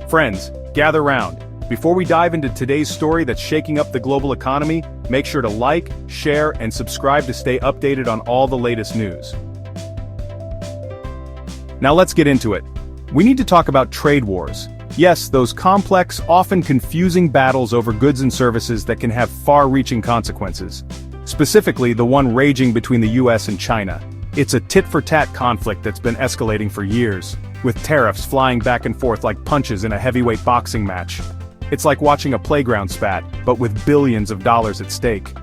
Friends, gather round. Before we dive into today's story that's shaking up the global economy, make sure to like, share, and subscribe to stay updated on all the latest news. Now let's get into it. We need to talk about trade wars. Yes, those complex, often confusing battles over goods and services that can have far-reaching consequences. Specifically, the one raging between the U.S. and China. It's a tit-for-tat conflict that's been escalating for years, with tariffs flying back and forth like punches in a heavyweight boxing match. It's like watching a playground spat, but with billions of dollars at stake.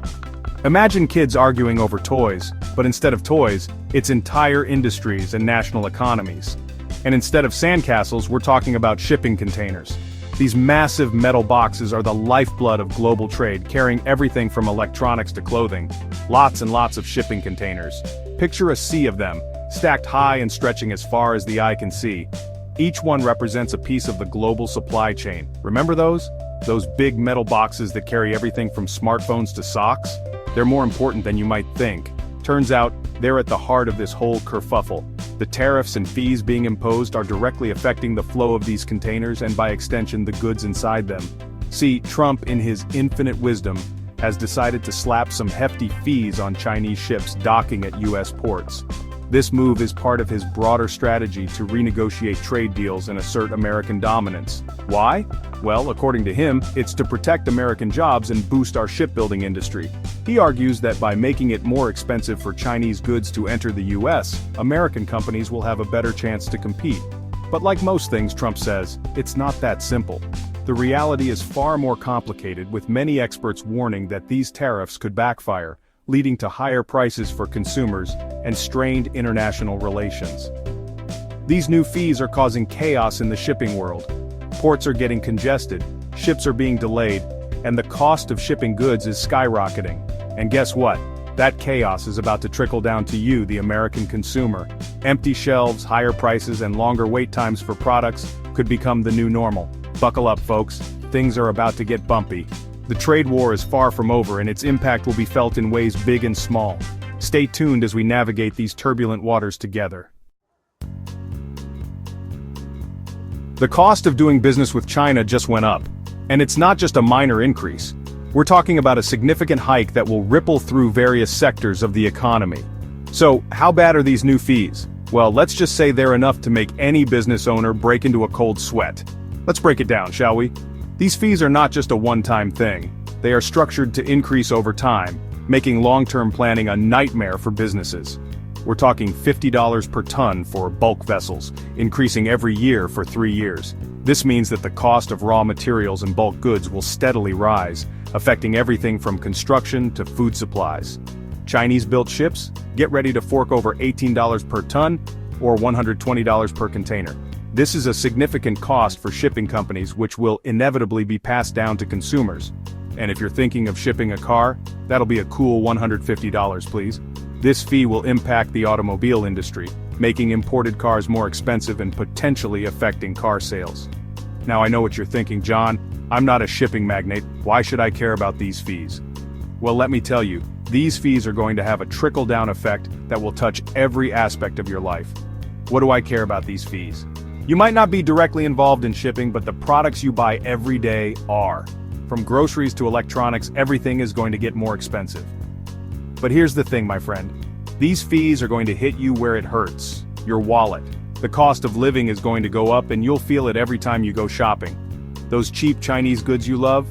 Imagine kids arguing over toys, but instead of toys, it's entire industries and national economies. And instead of sandcastles, we're talking about shipping containers. These massive metal boxes are the lifeblood of global trade, carrying everything from electronics to clothing. Lots and lots of shipping containers. Picture a sea of them, stacked high and stretching as far as the eye can see. Each one represents a piece of the global supply chain. Remember those? Those big metal boxes that carry everything from smartphones to socks? They're more important than you might think. Turns out, they're at the heart of this whole kerfuffle. The tariffs and fees being imposed are directly affecting the flow of these containers and by extension the goods inside them. See, Trump, in his infinite wisdom, has decided to slap some hefty fees on Chinese ships docking at U.S. ports. This move is part of his broader strategy to renegotiate trade deals and assert American dominance. Why? Well, according to him, it's to protect American jobs and boost our shipbuilding industry. He argues that by making it more expensive for Chinese goods to enter the U.S., American companies will have a better chance to compete. But like most things, Trump says, it's not that simple. The reality is far more complicated, with many experts warning that these tariffs could backfire, leading to higher prices for consumers and strained international relations. These new fees are causing chaos in the shipping world. Ports are getting congested, ships are being delayed, and the cost of shipping goods is skyrocketing. And guess what? That chaos is about to trickle down to you, the American consumer. Empty shelves, higher prices, and longer wait times for products could become the new normal. Buckle up, folks. Things are about to get bumpy. The trade war is far from over, and its impact will be felt in ways big and small. Stay tuned as we navigate these turbulent waters together. The cost of doing business with China just went up. And it's not just a minor increase. We're talking about a significant hike that will ripple through various sectors of the economy. So, how bad are these new fees? Well, let's just say they're enough to make any business owner break into a cold sweat. Let's break it down, shall we? These fees are not just a one-time thing. They are structured to increase over time, making long-term planning a nightmare for businesses. We're talking $50 per ton for bulk vessels, increasing every year for 3 years. This means that the cost of raw materials and bulk goods will steadily rise, affecting everything from construction to food supplies. Chinese-built ships? Get ready to fork over $18 per ton, or $120 per container. This is a significant cost for shipping companies, which will inevitably be passed down to consumers. And if you're thinking of shipping a car, that'll be a cool $150, please. This fee will impact the automobile industry, making imported cars more expensive and potentially affecting car sales. Now I know what you're thinking, John, I'm not a shipping magnate, why should I care about these fees? Well, let me tell you, these fees are going to have a trickle-down effect that will touch every aspect of your life. What do I care about these fees? You might not be directly involved in shipping, but the products you buy every day are. From groceries to electronics, everything is going to get more expensive. But here's the thing, my friend. These fees are going to hit you where it hurts, your wallet. The cost of living is going to go up, and you'll feel it every time you go shopping. Those cheap Chinese goods you love?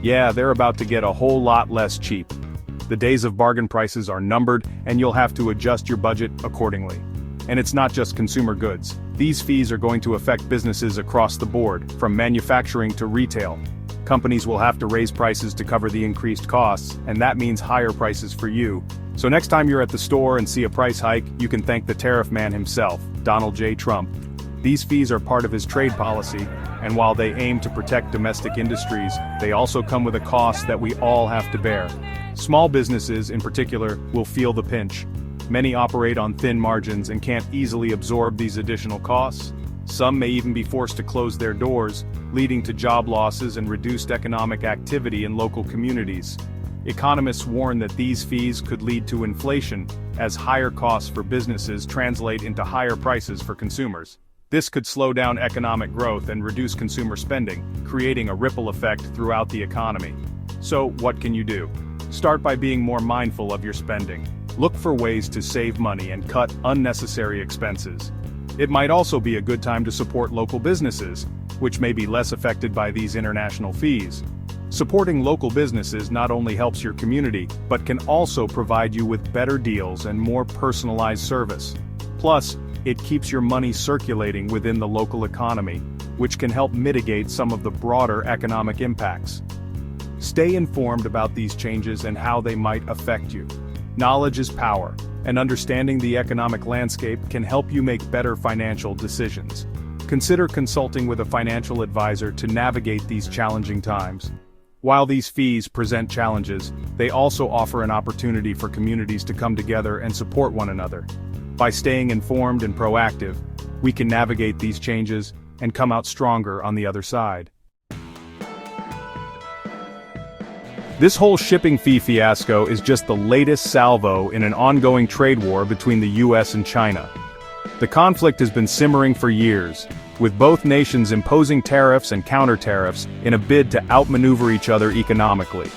Yeah, they're about to get a whole lot less cheap. The days of bargain prices are numbered, and you'll have to adjust your budget accordingly. And it's not just consumer goods. These fees are going to affect businesses across the board, from manufacturing to retail. Companies will have to raise prices to cover the increased costs, and that means higher prices for you. So next time you're at the store and see a price hike, you can thank the tariff man himself, Donald J. Trump. These fees are part of his trade policy, and while they aim to protect domestic industries, they also come with a cost that we all have to bear. Small businesses, in particular, will feel the pinch. Many operate on thin margins and can't easily absorb these additional costs. Some may even be forced to close their doors, leading to job losses and reduced economic activity in local communities. Economists warn that these fees could lead to inflation, as higher costs for businesses translate into higher prices for consumers. This could slow down economic growth and reduce consumer spending, creating a ripple effect throughout the economy. So, what can you do? Start by being more mindful of your spending. Look for ways to save money and cut unnecessary expenses. It might also be a good time to support local businesses, which may be less affected by these international fees. Supporting local businesses not only helps your community, but can also provide you with better deals and more personalized service. Plus, it keeps your money circulating within the local economy, which can help mitigate some of the broader economic impacts. Stay informed about these changes and how they might affect you. Knowledge is power, and understanding the economic landscape can help you make better financial decisions. Consider consulting with a financial advisor to navigate these challenging times. While these fees present challenges, they also offer an opportunity for communities to come together and support one another. By staying informed and proactive, we can navigate these changes and come out stronger on the other side. This whole shipping fee fiasco is just the latest salvo in an ongoing trade war between the U.S. and China. The conflict has been simmering for years, with both nations imposing tariffs and counter-tariffs in a bid to outmaneuver each other economically.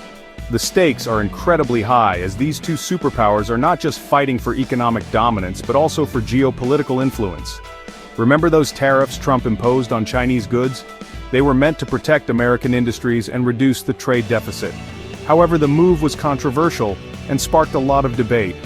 The stakes are incredibly high as these two superpowers are not just fighting for economic dominance but also for geopolitical influence. Remember those tariffs Trump imposed on Chinese goods? They were meant to protect American industries and reduce the trade deficit. However, the move was controversial and sparked a lot of debate.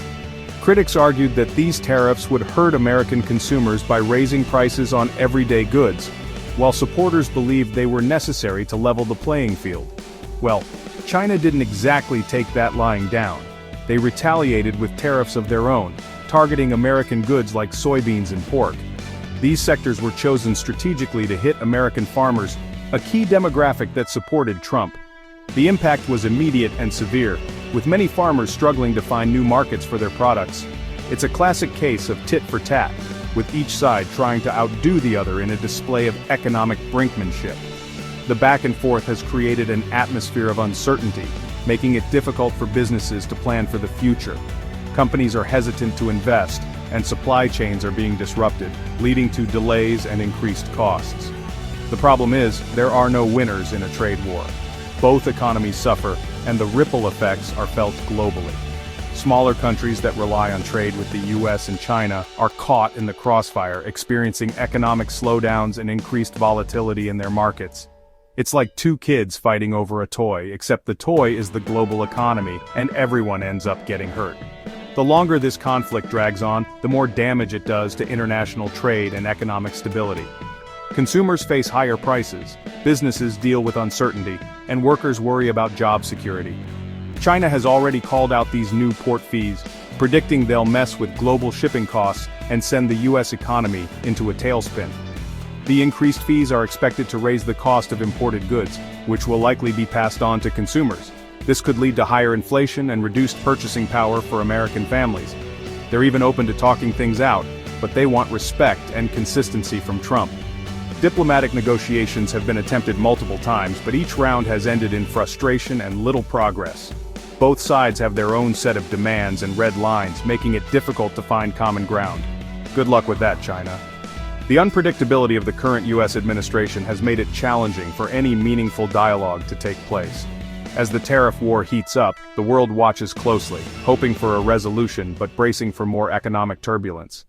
Critics argued that these tariffs would hurt American consumers by raising prices on everyday goods, while supporters believed they were necessary to level the playing field. Well, China didn't exactly take that lying down. They retaliated with tariffs of their own, targeting American goods like soybeans and pork. These sectors were chosen strategically to hit American farmers, a key demographic that supported Trump. The impact was immediate and severe, with many farmers struggling to find new markets for their products. It's a classic case of tit for tat, with each side trying to outdo the other in a display of economic brinkmanship. The back and forth has created an atmosphere of uncertainty, making it difficult for businesses to plan for the future. Companies are hesitant to invest, and supply chains are being disrupted, leading to delays and increased costs. The problem is, there are no winners in a trade war. Both economies suffer, and the ripple effects are felt globally. Smaller countries that rely on trade with the U.S. and China are caught in the crossfire, experiencing economic slowdowns and increased volatility in their markets. It's like two kids fighting over a toy, except the toy is the global economy, and everyone ends up getting hurt. The longer this conflict drags on, the more damage it does to international trade and economic stability. Consumers face higher prices, businesses deal with uncertainty, and workers worry about job security. China has already called out these new port fees, predicting they'll mess with global shipping costs and send the U.S. economy into a tailspin. The increased fees are expected to raise the cost of imported goods, which will likely be passed on to consumers. This could lead to higher inflation and reduced purchasing power for American families. They're even open to talking things out, but they want respect and consistency from Trump. Diplomatic negotiations have been attempted multiple times, but each round has ended in frustration and little progress. Both sides have their own set of demands and red lines, making it difficult to find common ground. Good luck with that, China. The unpredictability of the current U.S. administration has made it challenging for any meaningful dialogue to take place. As the tariff war heats up, the world watches closely, hoping for a resolution but bracing for more economic turbulence.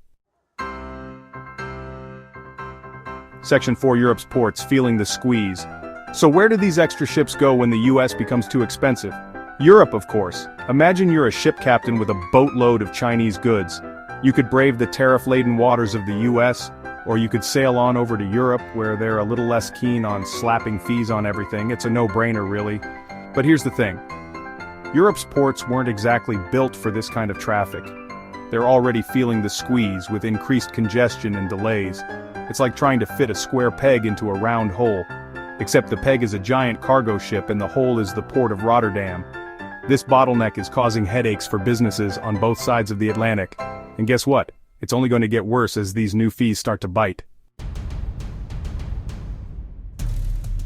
Section 4 Europe's ports feeling the squeeze. So where do these extra ships go when the US becomes too expensive? Europe, of course. Imagine you're a ship captain with a boatload of Chinese goods. You could brave the tariff-laden waters of the US, or you could sail on over to Europe where they're a little less keen on slapping fees on everything. It's a no-brainer, really. But here's the thing. Europe's ports weren't exactly built for this kind of traffic. They're already feeling the squeeze with increased congestion and delays. It's like trying to fit a square peg into a round hole, except the peg is a giant cargo ship and the hole is the port of Rotterdam. This bottleneck is causing headaches for businesses on both sides of the Atlantic. And guess what? It's only going to get worse as these new fees start to bite.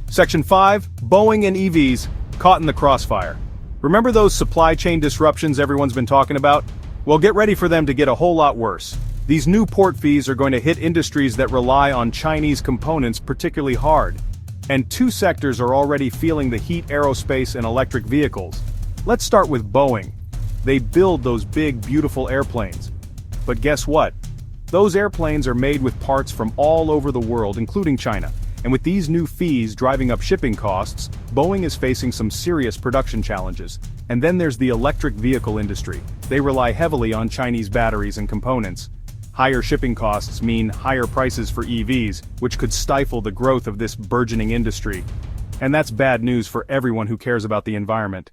Section 5, Boeing and EVs, caught in the crossfire. Remember those supply chain disruptions everyone's been talking about? Well, get ready for them to get a whole lot worse. These new port fees are going to hit industries that rely on Chinese components particularly hard. And two sectors are already feeling the heat: aerospace and electric vehicles. Let's start with Boeing. They build those big, beautiful airplanes. But guess what? Those airplanes are made with parts from all over the world, including China. And with these new fees driving up shipping costs, Boeing is facing some serious production challenges. And then there's the electric vehicle industry. They rely heavily on Chinese batteries and components. Higher shipping costs mean higher prices for EVs, which could stifle the growth of this burgeoning industry. And that's bad news for everyone who cares about the environment.